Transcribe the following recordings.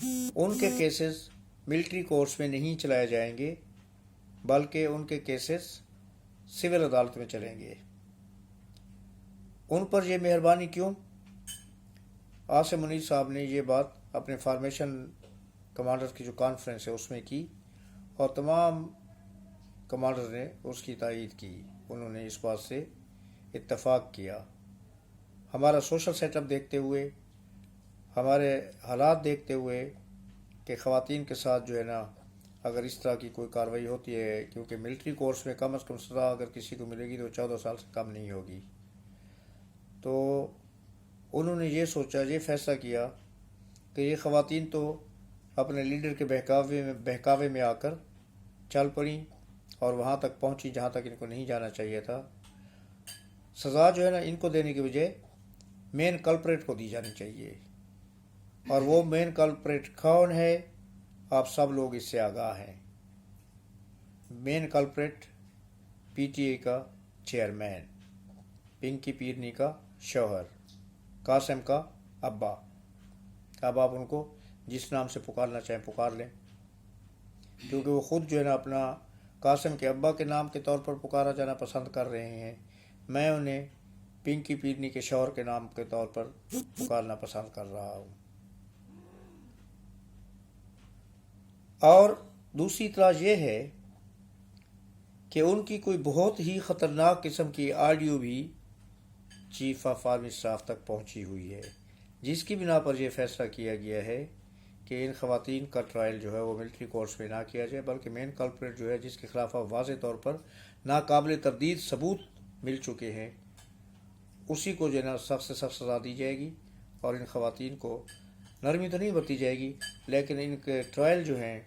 ان کے cases military courts میں نہیں چلائے جائیں گے بلکہ ان کے کیسز سول عدالت میں چلیں گے۔ ان پر یہ مہربانی کیوں؟ عاصم منیر صاحب نے یہ بات اپنے فارمیشن کمانڈر کی جو کانفرنس ہے اس میں کی اور تمام کمانڈر نے اس کی تائید کی۔ انہوں نے اس بات سے اتفاق کیا۔ ہمارا سوشل سیٹ اپ دیکھتے ہوئے، ہمارے حالات دیکھتے ہوئے کہ خواتین کے ساتھ جو ہے نا اگر اس طرح کی کوئی کارروائی ہوتی ہے، کیونکہ ملٹری کورس میں کم از کم سزا اگر کسی کو ملے گی تو 14 سال سے کم نہیں ہوگی، تو انہوں نے یہ سوچا، یہ فیصلہ کیا کہ یہ خواتین تو اپنے لیڈر کے بہکاوے میں آ کر چل پڑیں اور وہاں تک پہنچی جہاں تک ان کو نہیں جانا چاہیے تھا۔ سزا جو ہے نا ان کو دینے کے بجائے مین کلپریٹ کو دی جانی چاہیے، اور وہ مین کلپریٹ کون ہے؟ آپ سب لوگ اس سے آگاہ ہیں۔ مین کلپریٹ پی ٹی اے کا چیئرمین، پنکی پیرنی کا شوہر، قاسم کا ابا۔ اب آپ ان کو جس نام سے پکارنا چاہیں پکار لیں، کیونکہ وہ خود جو ہے نا اپنا قاسم کے ابا کے نام کے طور پر پکارا جانا پسند کر رہے ہیں، میں انہیں پنکی پیرنی کے شوہر کے نام کے طور پر پکارنا پسند کر رہا ہوں۔ اور دوسری طرح یہ ہے کہ ان کی کوئی بہت ہی خطرناک قسم کی آڈیو بھی چیف آف آرمی اسٹاف تک پہنچی ہوئی ہے، جس کی بنا پر یہ فیصلہ کیا گیا ہے کہ ان خواتین کا ٹرائل جو ہے وہ ملٹری کورٹس میں نہ کیا جائے، بلکہ مین کلپریٹ جو ہے جس کے خلاف واضح طور پر ناقابل تردید ثبوت مل چکے ہیں، اسی کو جو ہے نا سخت سے سخت سزا دی جائے گی، اور ان خواتین کو نرمی تو نہیں برتی جائے گی، لیکن ان کے ٹرائل جو ہیں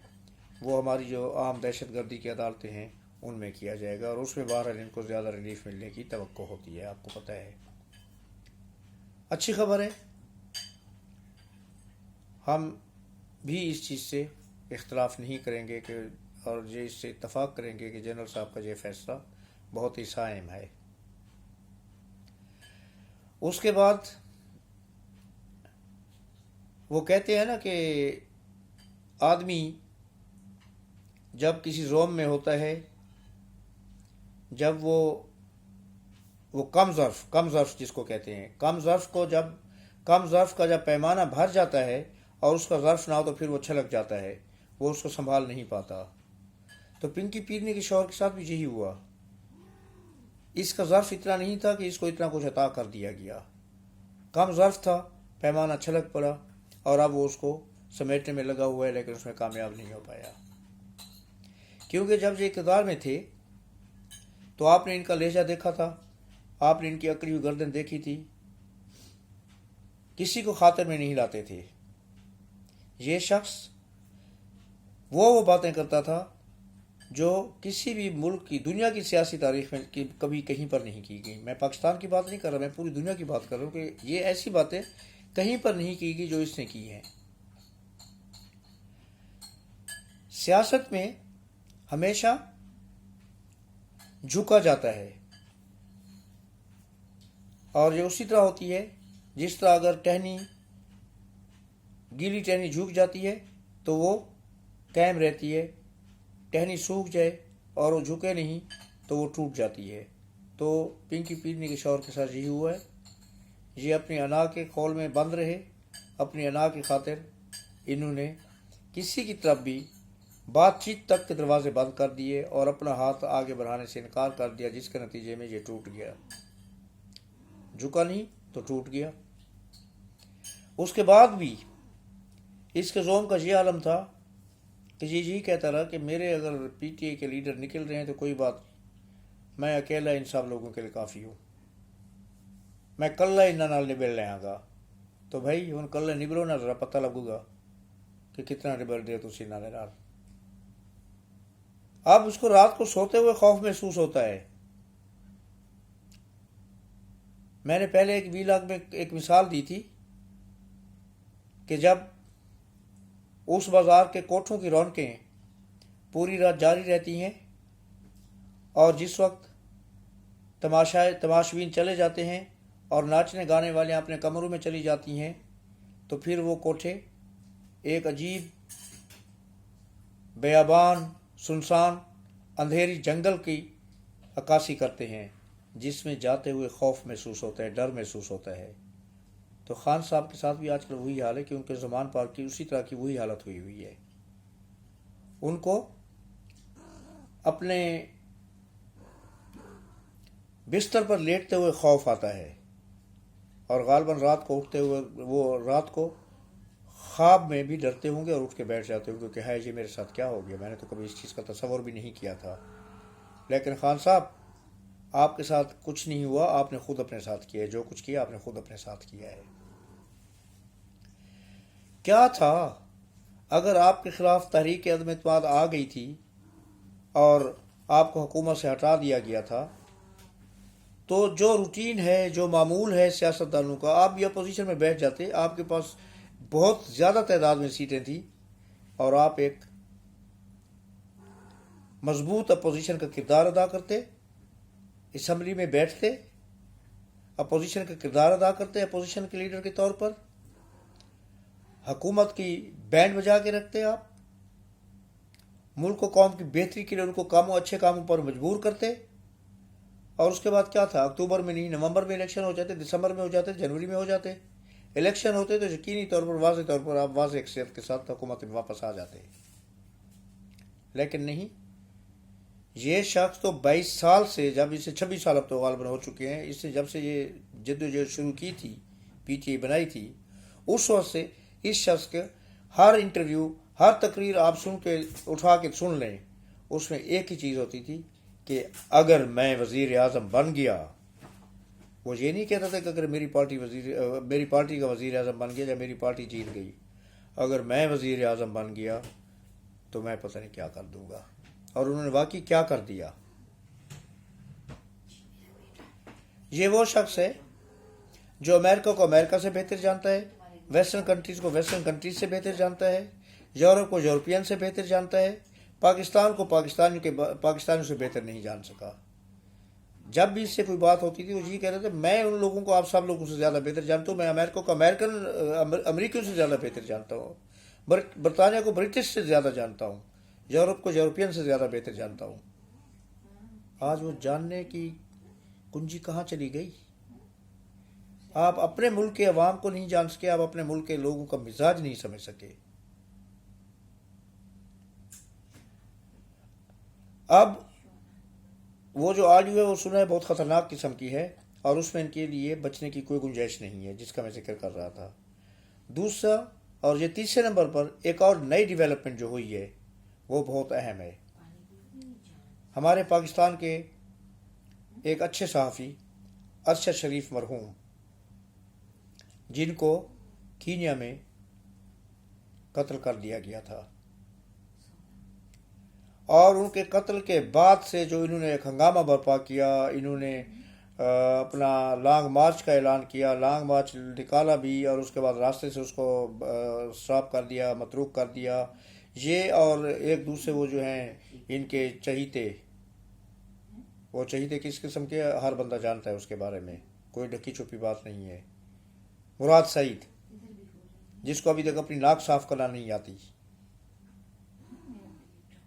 وہ ہماری جو عام دہشت گردی کی عدالتیں ہیں ان میں کیا جائے گا، اور اس میں بہرحال ان کو زیادہ ریلیف ملنے کی توقع ہوتی ہے، آپ کو پتہ ہے۔ اچھی خبر ہے، ہم بھی اس چیز سے اختلاف نہیں کریں گے کہ اور یہ اس سے اتفاق کریں گے کہ جنرل صاحب کا یہ فیصلہ بہت ہی صائم ہے۔ اس کے بعد وہ کہتے ہیں نا کہ آدمی جب کسی زوم میں ہوتا ہے، جب وہ کم ظرف جس کو کہتے ہیں، کم ظرف کا جب پیمانہ بھر جاتا ہے اور اس کا ظرف نہ ہو تو پھر وہ چھلک جاتا ہے، وہ اس کو سنبھال نہیں پاتا۔ تو پنکی پیرنی کے شوہر کے ساتھ بھی یہی ہوا، اس کا ظرف اتنا نہیں تھا کہ اس کو اتنا کچھ عطا کر دیا گیا، کم ظرف تھا، پیمانہ چھلک پڑا، اور اب وہ اس کو سمیٹنے میں لگا ہوا ہے، لیکن اس میں کامیاب نہیں ہو پایا، کیونکہ جب یہ اقتدار میں تھے تو آپ نے ان کا لہجہ دیکھا تھا، آپ نے ان کی اکڑی ہوئی گردن دیکھی تھی، کسی کو خاطر میں نہیں لاتے تھے۔ یہ شخص وہ باتیں کرتا تھا جو کسی بھی ملک کی، دنیا کی سیاسی تاریخ میں کبھی کہیں پر نہیں کی گئی۔ میں پاکستان کی بات نہیں کر رہا، میں پوری دنیا کی بات کر رہا ہوں کہ یہ ایسی باتیں کہیں پر نہیں کی گئی جو اس نے کی ہیں۔ سیاست میں ہمیشہ جھکا جاتا ہے، اور یہ اسی طرح ہوتی ہے جس طرح اگر گیلی ٹہنی جھک جاتی ہے تو وہ قائم رہتی ہے، ٹہنی سوکھ جائے اور وہ جھکے نہیں تو وہ ٹوٹ جاتی ہے۔ تو پنکی پیرنی کے شوہر کے ساتھ یہی ہوا ہے، یہ اپنی انا کے قول میں بند رہے، اپنی انا کی خاطر انہوں نے کسی کی طرف بھی بات چیت تک کے دروازے بند کر دیے اور اپنا ہاتھ آگے بڑھانے سے انکار کر دیا، جس کے نتیجے میں یہ ٹوٹ گیا، جھکا نہیں تو ٹوٹ گیا۔ اس کے بعد بھی اس کے زوم کا یہ عالم تھا کہ یہی کہتا رہا کہ میرے اگر پی ٹی اے کے لیڈر نکل رہے ہیں تو کوئی بات نہیں، میں اکیلا ان سب لوگوں کے لیے کافی ہوں، میں کلا انہاں نال نبل لیا گا۔ تو بھائی ہن کلے نبلو نہ، ذرا پتہ لگے گا کہ کتنا نبل دے تسی انہاں دے نال۔ اب اس کو رات کو سوتے ہوئے خوف محسوس ہوتا ہے۔ میں نے پہلے ایک ویلاگ میں ایک مثال دی تھی کہ جب اس بازار کے کوٹھوں کی رونقیں پوری رات جاری رہتی ہیں اور جس وقت تماشبین چلے جاتے ہیں اور ناچنے گانے والے اپنے کمروں میں چلی جاتی ہیں، تو پھر وہ کوٹھے ایک عجیب بیابان سنسان اندھیری جنگل کی عکاسی کرتے ہیں جس میں جاتے ہوئے خوف محسوس ہوتا ہے، ڈر محسوس ہوتا ہے۔ تو خان صاحب کے ساتھ بھی آج کل وہی حال ہے کہ ان کے زمان پر کی اسی طرح کی وہی حالت ہوئی ہے۔ ان کو اپنے بستر پر لیٹتے ہوئے خوف آتا ہے، اور غالباً رات کو اٹھتے ہوئے وہ رات کو خواب میں بھی ڈرتے ہوں گے اور اٹھ کے بیٹھ جاتے ہوں گے کہ ہائے جی میرے ساتھ کیا ہو گیا، میں نے تو کبھی اس چیز کا تصور بھی نہیں کیا تھا۔ لیکن خان صاحب، آپ کے ساتھ کچھ نہیں ہوا، آپ نے خود اپنے ساتھ کیا ہے، جو کچھ کیا آپ نے خود اپنے ساتھ کیا ہے۔ کیا تھا اگر آپ کے خلاف تحریک عدم اعتماد آ گئی تھی اور آپ کو حکومت سے ہٹا دیا گیا تھا، تو جو روٹین ہے، جو معمول ہے سیاستدانوں کا، آپ بھی اپوزیشن میں بیٹھ جاتے، آپ کے پاس بہت زیادہ تعداد میں سیٹیں تھیں اور آپ ایک مضبوط اپوزیشن کا کردار ادا کرتے، اسمبلی میں بیٹھتے، اپوزیشن کا کردار ادا کرتے، اپوزیشن کے لیڈر کے طور پر حکومت کی بینڈ بجا کے رکھتے، آپ ملک و قوم کی بہتری کے لیے ان کو اچھے کاموں پر مجبور کرتے۔ اور اس کے بعد کیا تھا؟ اکتوبر میں نہیں، نومبر میں الیکشن ہو جاتے، دسمبر میں ہو جاتے، جنوری میں ہو جاتے۔ الیکشن ہوتے تو یقینی طور پر واضح طور پر آپ واضح اکثریت کے ساتھ حکومت میں واپس آ جاتے۔ لیکن نہیں، یہ شخص تو 22 سال سے، جب اسے 26 سال اب تو غالباً ہو چکے ہیں، اس سے جب سے یہ جدوجہد شروع کی تھی، پی ٹی آئی بنائی تھی، اس وقت سے اس شخص کے ہر انٹرویو، ہر تقریر آپ سن کے اٹھا کے سن لیں، اس میں ایک ہی چیز ہوتی تھی کہ اگر میں وزیر اعظم بن گیا، وہ یہ نہیں کہتا تھا کہ اگر میری پارٹی کا وزیر اعظم بن گیا یا میری پارٹی جیت گئی، اگر میں وزیر اعظم بن گیا تو میں پتہ نہیں کیا کر دوں گا۔ اور انہوں نے واقعی کیا کر دیا۔ یہ وہ شخص ہے جو امریکہ کو امریکہ سے بہتر جانتا ہے، ویسٹرن کنٹریز کو ویسٹرن کنٹریز سے بہتر جانتا ہے، یورپ کو یورپین سے بہتر جانتا ہے، پاکستان کو پاکستانیوں سے بہتر نہیں جان سکا۔ جب بھی اس سے کوئی بات ہوتی تھی وہ یہ کہہ رہے تھے میں ان لوگوں کو آپ سب لوگوں سے زیادہ بہتر جانتا ہوں، میں امریکہ کو امریکیوں سے زیادہ بہتر جانتا ہوں، برطانیہ کو برٹش سے زیادہ جانتا ہوں، یورپ کو یورپین سے زیادہ بہتر جانتا ہوں۔ آج وہ جاننے کی کنجی کہاں چلی گئی؟ آپ اپنے ملک کے عوام کو نہیں جان سکے، آپ اپنے ملک کے لوگوں کا مزاج نہیں سمجھ سکے۔ اب وہ جو آڈیو ہے وہ سنا ہے، بہت خطرناک قسم کی ہے، اور اس میں ان کے لیے بچنے کی کوئی گنجائش نہیں ہے، جس کا میں ذکر کر رہا تھا۔ دوسرا اور یہ تیسرے نمبر پر ایک اور نئی ڈیولپمنٹ جو ہوئی ہے وہ بہت اہم ہے۔ ہمارے پاکستان کے ایک اچھے صحافی ارشد شریف مرحوم، جن کو کینیا میں قتل کر دیا گیا تھا، اور ان کے قتل کے بعد سے جو انہوں نے ایک ہنگامہ برپا کیا، انہوں نے اپنا لانگ مارچ کا اعلان کیا، لانگ مارچ نکالا بھی، اور اس کے بعد راستے سے اس کو اسٹاپ کر دیا، متروک کر دیا۔ یہ اور ایک دوسرے وہ جو ہیں ان کے چہیتے، وہ چہیتے کس قسم کے ہر بندہ جانتا ہے اس کے بارے میں، کوئی ڈھکی چھپی بات نہیں ہے۔ مراد سعید، جس کو ابھی تک اپنی ناک صاف کرنا نہیں آتی،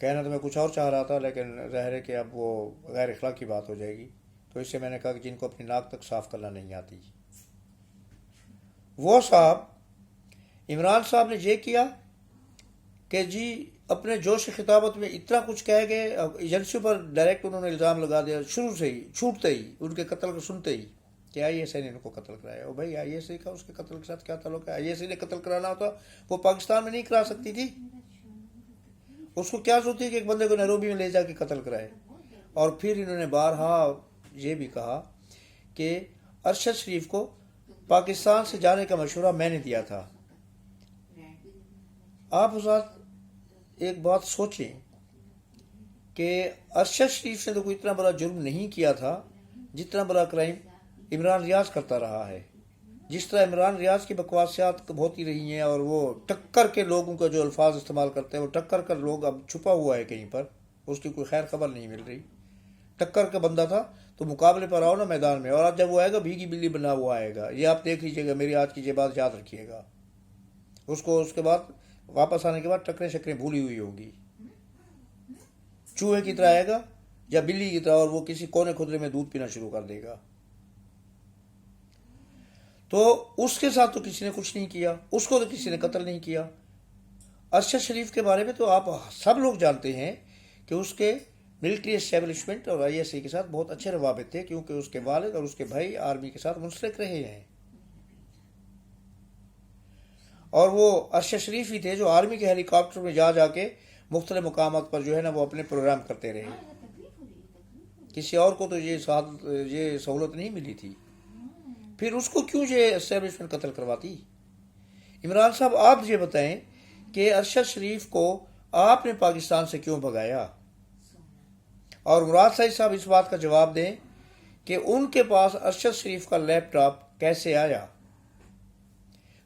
کہنا تو میں کچھ اور چاہ رہا تھا لیکن ظاہر ہے کہ اب وہ غیر اخلاقی بات ہو جائے گی، تو اس سے میں نے کہا کہ جن کو اپنی ناک تک صاف کرنا نہیں آتی۔ وہ صاحب عمران صاحب نے یہ کیا کہ جی اپنے جوش خطابت میں اتنا کچھ کہہ گئے، ایجنسیوں پر ڈائریکٹ انہوں نے الزام لگا دیا، شروع سے ہی، چھوٹتے ہی، ان کے قتل کو سنتے ہی کہ آئی ایس آئی نے ان کو قتل کرایا۔ او بھائی، آئی ایس آئی کا اس کے قتل کے ساتھ کیا تعلق ہے؟ آئی ایس آئی نے قتل کرانا ہوتا وہ پاکستان میں نہیں کرا سکتی تھی؟ اس کو کیا ضرورت تھی کہ ایک بندے کو نیروبی میں لے جا کے قتل کرائے؟ اور پھر انہوں نے بارہا یہ بھی کہا کہ ارشد شریف کو پاکستان سے جانے کا مشورہ میں نے دیا تھا۔ آپ حضرات ایک بات سوچیں کہ ارشد شریف نے تو کوئی اتنا بڑا جرم نہیں کیا تھا جتنا بڑا کرائم عمران ریاض کرتا رہا ہے۔ جس طرح عمران ریاض کی بکواسیات ہوتی رہی ہیں، اور وہ ٹکر کے لوگوں کا جو الفاظ استعمال کرتے ہیں، وہ ٹکر کا لوگ اب چھپا ہوا ہے کہیں پر، اس کی کوئی خیر خبر نہیں مل رہی۔ ٹکر کا بندہ تھا تو مقابلے پر آؤ نا میدان میں، اور آج جب وہ آئے گا بھیگی بلی بنا ہوا آئے گا، یہ آپ دیکھ لیجئے گا، میری آج کی یہ بات یاد رکھیے گا۔ اس کو اس کے بعد واپس آنے کے بعد ٹکریں شکریں بھولی ہوئی ہوگی، چوہے کی طرح آئے گا یا بلی کی طرح، اور وہ کسی کونے خدرے میں دودھ پینا شروع کر دے گا۔ تو اس کے ساتھ تو کسی نے کچھ نہیں کیا، اس کو تو کسی نے قتل نہیں کیا۔ ارشد شریف کے بارے میں تو آپ سب لوگ جانتے ہیں کہ اس کے ملٹری اسٹیبلشمنٹ اور آئی ایس آئی کے ساتھ بہت اچھے روابط تھے، کیونکہ اس کے والد اور اس کے بھائی آرمی کے ساتھ منسلک رہے ہیں، اور وہ ارشد شریف ہی تھے جو آرمی کے ہیلی کاپٹر میں جا کے مختلف مقامات پر جو ہے نا وہ اپنے پروگرام کرتے رہے۔ کسی اور کو تو یہ سہولت نہیں ملی تھی، پھر اس کو کیوں یہ اسٹیبلشمنٹ قتل کرواتی؟ عمران صاحب آپ یہ بتائیں کہ ارشد شریف کو آپ نے پاکستان سے کیوں بھگایا؟ اور مراد سعید صاحب اس بات کا جواب دیں کہ ان کے پاس ارشد شریف کا لیپ ٹاپ کیسے آیا؟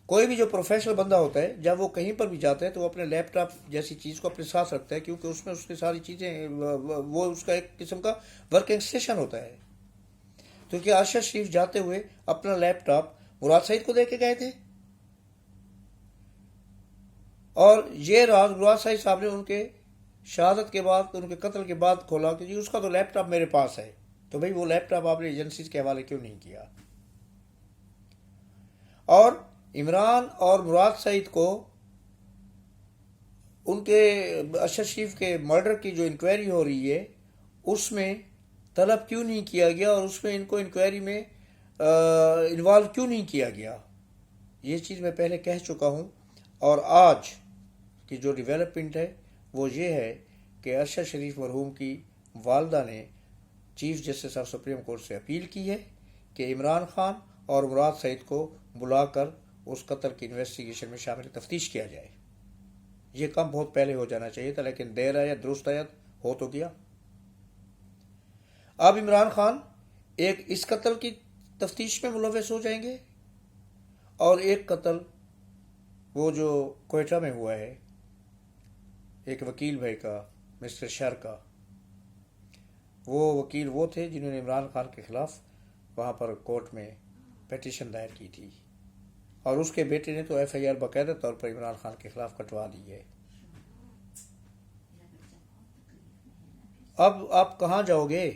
کوئی بھی جو پروفیشنل بندہ ہوتا ہے جب وہ کہیں پر بھی جاتا ہے تو وہ اپنے لیپ ٹاپ جیسی چیز کو اپنے ساتھ رکھتا ہے، کیونکہ اس میں اس کی ساری چیزیں، وہ اس کا ایک قسم کا ورکنگ اسٹیشن ہوتا ہے۔ تو کیا ارشد شریف جاتے ہوئے اپنا لیپ ٹاپ مراد سعید کو دے کے گئے تھے؟ اور یہ راز مراد سعید صاحب نے ان کے شہادت کے بعد، ان کے قتل کے بعد کھولا کہ جی اس کا تو لیپ ٹاپ میرے پاس ہے۔ تو بھئی وہ لیپ ٹاپ آپ نے ایجنسیز کے حوالے کیوں نہیں کیا؟ اور عمران اور مراد سعید کو ان کے ارشد شریف کے مرڈر کی جو انکوائری ہو رہی ہے اس میں طلب کیوں نہیں کیا گیا، اور اس میں ان کو انکوائری میں انوالو کیوں نہیں کیا گیا؟ یہ چیز میں پہلے کہہ چکا ہوں، اور آج کی جو ڈیولپمنٹ ہے وہ یہ ہے کہ ارشد شریف مرحوم کی والدہ نے chief justice of supreme court سے اپیل کی ہے کہ عمران خان اور مراد سعید کو بلا کر اس قتل کی انویسٹیگیشن میں شامل تفتیش کیا جائے۔ یہ کام بہت پہلے ہو جانا چاہیے تھا، لیکن دیر آیا درست آیا، ہو تو گیا۔ اب عمران خان ایک اس قتل کی تفتیش میں ملوث ہو جائیں گے، اور ایک قتل وہ جو کوئٹہ میں ہوا ہے ایک وکیل بھائی کا، مسٹر شر کا، وہ وکیل وہ تھے جنہوں نے عمران خان کے خلاف وہاں پر کورٹ میں پیٹیشن دائر کی تھی، اور اس کے بیٹے نے تو ایف آئی آر باقاعدہ طور پر عمران خان کے خلاف کٹوا دی ہے۔ اب آپ کہاں جاؤ گے؟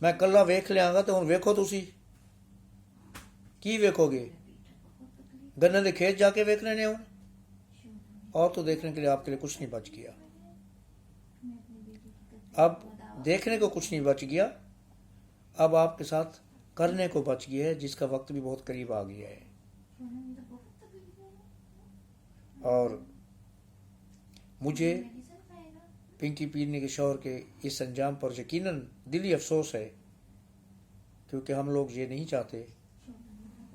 میں کلہ ویکھ لیا گا تو ہوں ویکھو تسی کی ویکھو گے؟ گنے دے کھیت جا کے ویکھنے نے ہوں، اور تو دیکھنے کے لیے آپ کے لیے کچھ نہیں بچ گیا۔ اب دیکھنے کو کچھ نہیں بچ گیا، اب آپ کے ساتھ کرنے کو بچ گیا ہے، جس کا وقت بھی بہت قریب آ گیا ہے۔ اور مجھے پنکی پیرنی کے شوہر کے اس انجام پر یقیناً دلی افسوس ہے، کیونکہ ہم لوگ یہ نہیں چاہتے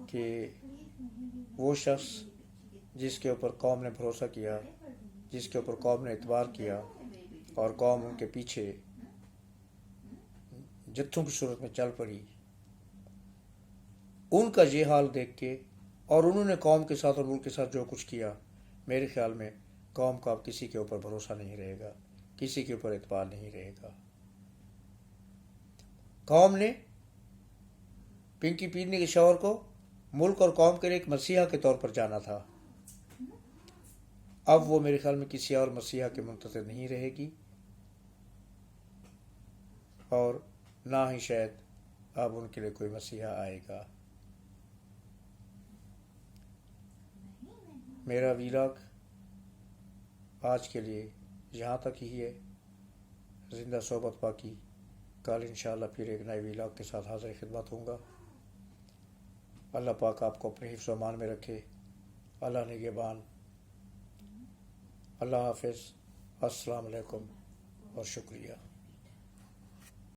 کہ وہ شخص جس کے اوپر قوم نے بھروسہ کیا، جس کے اوپر قوم نے اعتبار کیا، اور قوم ان کے پیچھے جتھوں کی صورت میں چل پڑی، ان کا یہ حال دیکھ کے، اور انہوں نے قوم کے ساتھ اور ملک کے ساتھ جو کچھ کیا، میرے خیال میں قوم کا اب کسی کے اوپر بھروسہ نہیں رہے گا، کسی کے اوپر اعتبار نہیں رہے گا۔ قوم نے پنکی پیرنی کے شوہر کو ملک اور قوم کے لیے ایک مسیحا کے طور پر جانا تھا، اب وہ میرے خیال میں کسی اور مسیحا کے منتظر نہیں رہے گی، اور نہ ہی شاید اب ان کے لیے کوئی مسیحا آئے گا۔ میرا ویلاگ آج کے لیے یہاں تک ہی ہے۔ زندہ صحبت باقی، کل انشاءاللہ پھر ایک نئے ویلاگ کے ساتھ حاضر خدمت ہوں گا۔ اللہ پاک آپ کو اپنے حفظ و امان میں رکھے، اللہ نگہبان، اللہ حافظ، السلام علیکم اور شکریہ۔